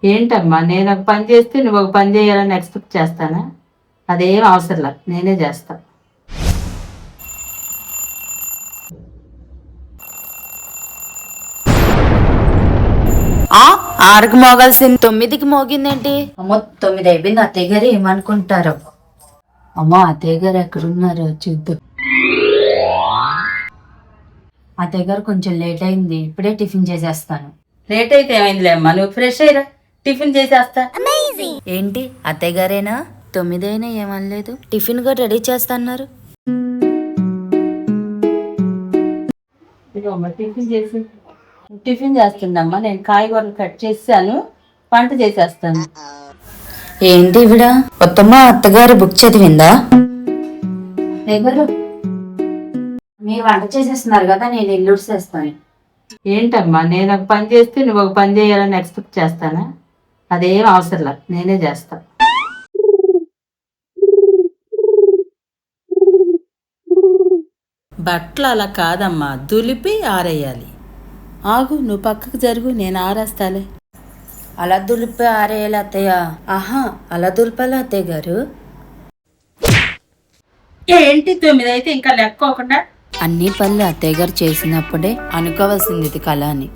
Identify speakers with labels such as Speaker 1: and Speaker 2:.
Speaker 1: ఏంటమ్మా, నేను ఒక పని చేస్తే నువ్వు ఒక పని చేయాలని ఎక్స్పెక్ట్ చేస్తానా? అదేం అవసరంలా, నేనే చేస్తా.
Speaker 2: ఆరుకు మోగాల్సింది 9కి మోగిందేంటి?
Speaker 3: అమ్మో 9 అయిపోయింది. అత్తయ్య గారు ఏమనుకుంటారు? అమ్మో అత్తయ్య గారు ఎక్కడున్నారో చూద్దాం. అత్తయ్య గారు కొంచెం లేట్ అయింది, ఇప్పుడే టిఫిన్ చేసేస్తాను.
Speaker 1: లేట్ అయితే ఏమైందిలే అమ్మా, నువ్వు ఫ్రెష్ అయ్యరా, టిఫిన్ చేసేస్తా.
Speaker 2: ఏంటి అత్తయ్య గారేనా? 9 అయినా ఏమనలేదు. టిఫిన్ కూడా రెడీ చేస్తన్నారు.
Speaker 1: ఇదిగోమ్మా టిఫిన్ చేసి. టిఫిన్ చేస్తుందమ్మా, నేను కాయగూరలు కట్ చేసాను, వంట చేసేస్తాను.
Speaker 2: ఏంటి ఇవిడ కొత్తమ్మ అత్తగారు బుక్ చదివిందా?
Speaker 3: అత్తయ్య గారు మీరు వంట చేసేస్తున్నారు కదా, నేను ఇల్లు చేస్తాను.
Speaker 1: ఏంటమ్మా, నేను ఒక పని చేస్తే నువ్వు ఒక పని చేయాలని ఎక్స్పెక్ట్ చేస్తానా? అదేం అవసరంలా, నేనే చేస్తా. బట్టలు అలా కాదమ్మా, దులిపి ఆరేయాలి. ఆగు, నువ్వు పక్కకు జరుగు, నేను ఆరేస్తాలే.
Speaker 2: అలా దులిపి ఆరేయాలి అత్తయ్య? ఆహా, అలా దులిపాలి అత్తయ్య గారు.
Speaker 1: ఏంటి 9 అయితే ఇంకా లెక్కోకుండా?
Speaker 2: అన్ని పనులు అత్తయ్య గారు చేసినప్పుడే అనుకోవాల్సింది ఇది కళ అని.